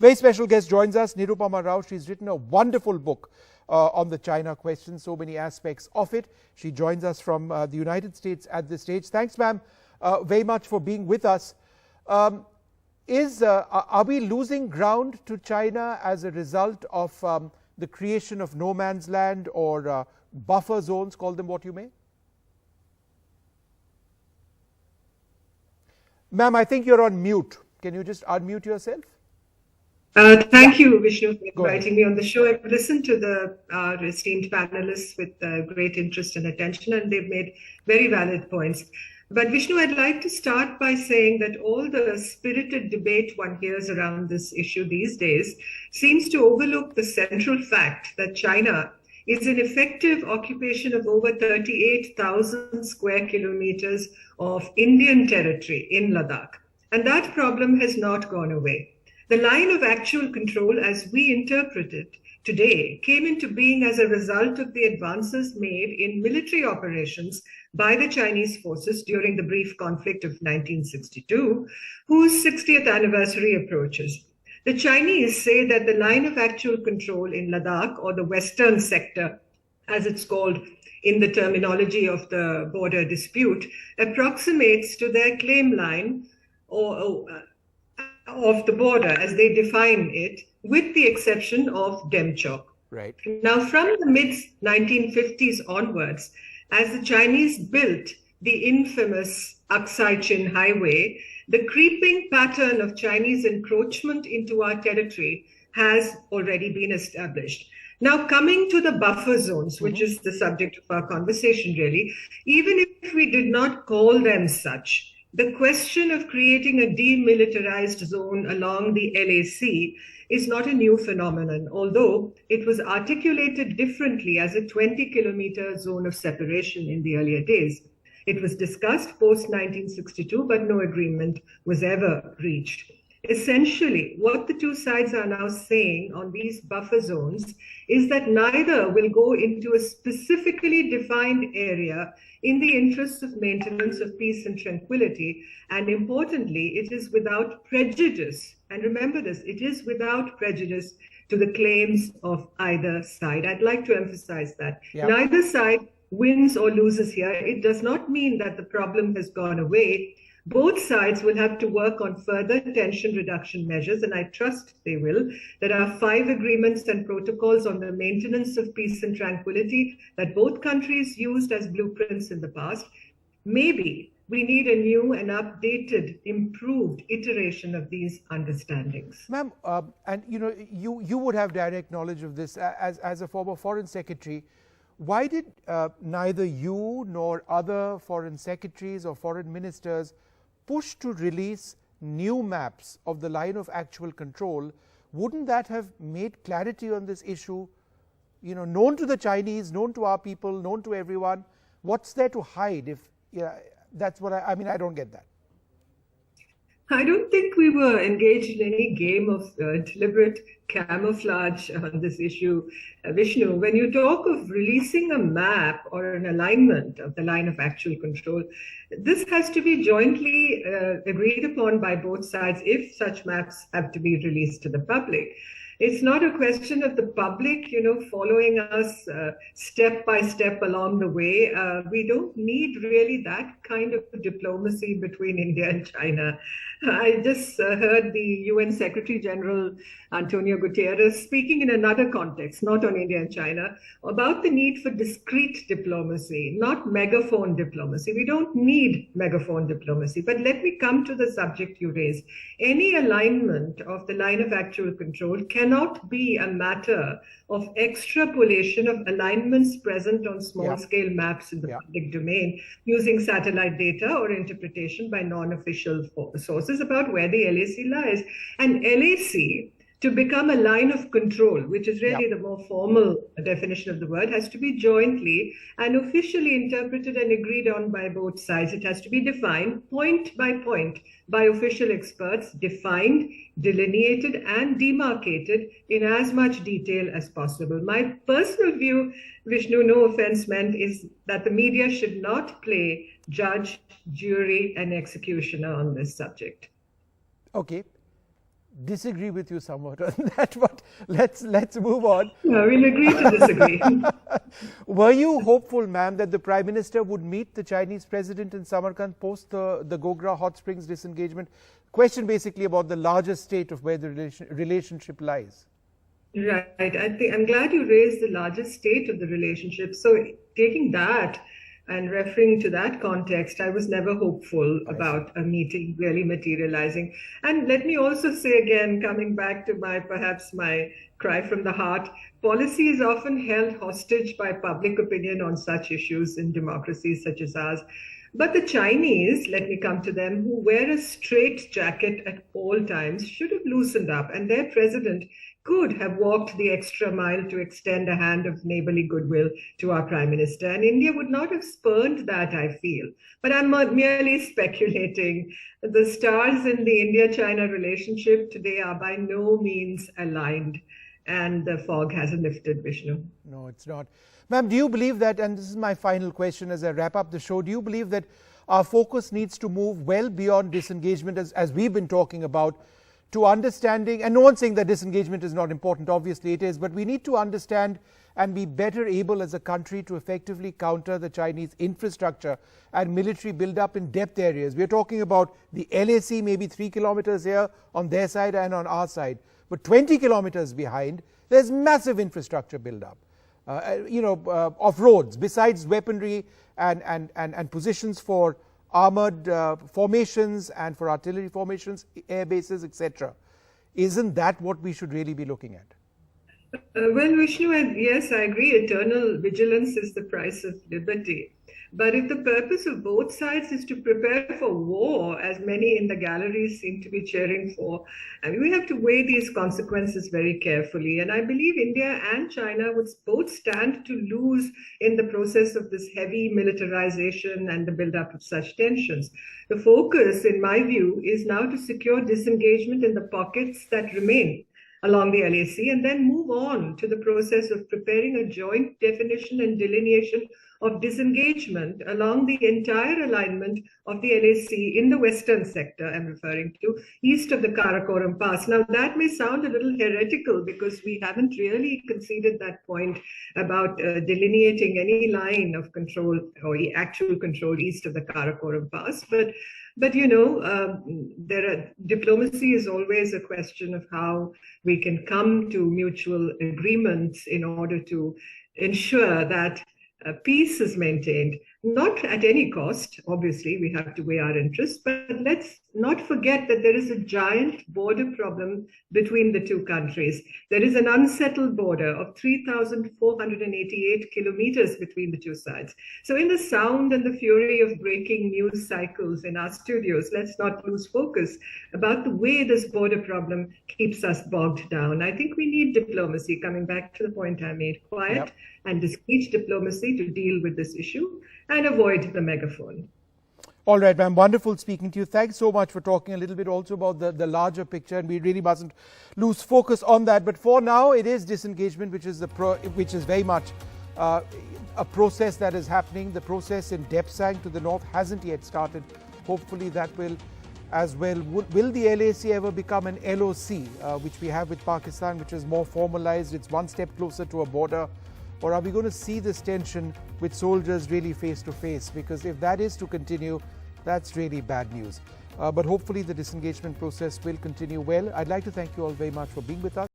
Very special guest joins us, Nirupama Rao. She's written a wonderful book on the China question, so many aspects of it. She joins us from the United States at this stage. Thanks, ma'am, very much for being with us. Are we losing ground to China as a result of the creation of no man's land or buffer zones, call them what you may? Ma'am, I think you're on mute. Can you just unmute yourself? Thank you, Vishnu, for inviting me on the show. I've listened to the esteemed panelists with great interest and attention, and they've made very valid points. But Vishnu, I'd like to start by saying that all the spirited debate one hears around this issue these days seems to overlook the central fact that China is an effective occupation of over 38,000 square kilometers of Indian territory in Ladakh. And that problem has not gone away. The line of actual control, as we interpret it today, came into being as a result of the advances made in military operations by the Chinese forces during the brief conflict of 1962, whose 60th anniversary approaches. The Chinese say that the line of actual control in Ladakh, or the Western sector, as it's called in the terminology of the border dispute, approximates to their claim line of the border as they define it, with the exception of Demchok. Right. Now, from the mid-1950s onwards, as the Chinese built the infamous Aksai-Chin Highway, the creeping pattern of Chinese encroachment into our territory has already been established. Now, coming to the buffer zones, which is the subject of our conversation really, even if we did not call them such, the question of creating a demilitarized zone along the LAC is not a new phenomenon, although it was articulated differently as a 20-kilometer zone of separation in the earlier days. It was discussed post-1962, but no agreement was ever reached. Essentially, what the two sides are now saying on these buffer zones is that neither will go into a specifically defined area in the interests of maintenance of peace and tranquility. And importantly, it is without prejudice. And remember this, it is without prejudice to the claims of either side. I'd like to emphasize that. Yeah. Neither side wins or loses here. It does not mean that the problem has gone away. Both sides will have to work on further tension reduction measures, and I trust they will. There are 5 agreements and protocols on the maintenance of peace and tranquility that both countries used as blueprints in the past. Maybe we need a new and updated, improved iteration of these understandings. Ma'am, and you would have direct knowledge of this as a former foreign secretary. Why did neither you nor other foreign secretaries or foreign ministers push to release new maps of the line of actual control? Wouldn't that have made clarity on this issue, known to the Chinese, known to our people, known to everyone? What's there to hide? If that's what I mean, I don't get that. I don't think we were engaged in any game of deliberate camouflage on this issue, Vishnu. When you talk of releasing a map or an alignment of the line of actual control, this has to be jointly agreed upon by both sides if such maps have to be released to the public. It's not a question of the public, following us step by step along the way. We don't need really that kind of diplomacy between India and China. I just heard the UN Secretary General Antonio Guterres speaking in another context, not on India and China, about the need for discreet diplomacy, not megaphone diplomacy. We don't need megaphone diplomacy. But let me come to the subject you raised. Any alignment of the line of actual control cannot be a matter of extrapolation of alignments present on small-scale maps in the public domain using satellite data or interpretation by non-official sources about where the LAC lies. And LAC, to become a line of control, which is really the more formal definition of the word, has to be jointly and officially interpreted and agreed on by both sides. It has to be defined point by point by official experts, defined, delineated, and demarcated in as much detail as possible. My personal view, Vishnu, no offense meant, is that the media should not play judge, jury, and executioner on this subject. Okay. disagree with you somewhat on that, but let's move on. No, we'll agree to disagree. Were you hopeful, ma'am, that the Prime Minister would meet the Chinese President in Samarkand post the Gogra-Hot Springs disengagement? Question basically about the larger state of where the relationship lies. Right. I'm glad you raised the largest state of the relationship. So taking that and referring to that context, I was never hopeful about a meeting really materializing. And let me also say again, coming back to perhaps my cry from the heart, policy is often held hostage by public opinion on such issues in democracies such as ours. But the Chinese, let me come to them, who wear a straight jacket at all times, should have loosened up, and their president could have walked the extra mile to extend a hand of neighborly goodwill to our Prime Minister. And India would not have spurned that, I feel. But I'm merely speculating. The stars in the India-China relationship today are by no means aligned, and the fog hasn't lifted, Vishnu. No, it's not. Ma'am, do you believe that, and this is my final question as I wrap up the show, do you believe that our focus needs to move well beyond disengagement, as we've been talking about, to understanding, and no one's saying that disengagement is not important, obviously it is, but we need to understand and be better able as a country to effectively counter the Chinese infrastructure and military build-up in depth areas. We're talking about the LAC, maybe 3 kilometers here on their side and on our side, but 20 kilometers behind, there's massive infrastructure build-up. Of roads, besides weaponry and positions for armored formations and for artillery formations, air bases, etc. Isn't that what we should really be looking at? Well, Vishnu, yes, I agree. Eternal vigilance is the price of liberty. But if the purpose of both sides is to prepare for war, as many in the galleries seem to be cheering for, I mean, we have to weigh these consequences very carefully. And I believe India and China would both stand to lose in the process of this heavy militarization and the buildup of such tensions. The focus, in my view, is now to secure disengagement in the pockets that remain along the LAC, and then move on to the process of preparing a joint definition and delineation of disengagement along the entire alignment of the LAC in the western sector, I'm referring to, east of the Karakoram Pass. Now, that may sound a little heretical because we haven't really conceded that point about delineating any line of control or actual control east of the Karakoram Pass. But diplomacy is always a question of how we can come to mutual agreements in order to ensure that peace is maintained, not at any cost. Obviously, we have to weigh our interests, but let's not forget that there is a giant border problem between the two countries. There is an unsettled border of 3,488 kilometers between the two sides. So in the sound and the fury of breaking news cycles in our studios, let's not lose focus about the way this border problem keeps us bogged down. I think we need diplomacy, coming back to the point I made, quiet and discreet diplomacy to deal with this issue and avoid the megaphone. All right, ma'am. Wonderful speaking to you. Thanks so much for talking a little bit also about the larger picture, and we really mustn't lose focus on that. But for now, it is disengagement, which is very much a process that is happening. The process in Depsang to the north hasn't yet started. Hopefully, that will as well. Will the LAC ever become an LOC, which we have with Pakistan, which is more formalized? It's one step closer to a border. Or are we going to see this tension with soldiers really face to face? Because if that is to continue, that's really bad news. But hopefully the disengagement process will continue well. I'd like to thank you all very much for being with us.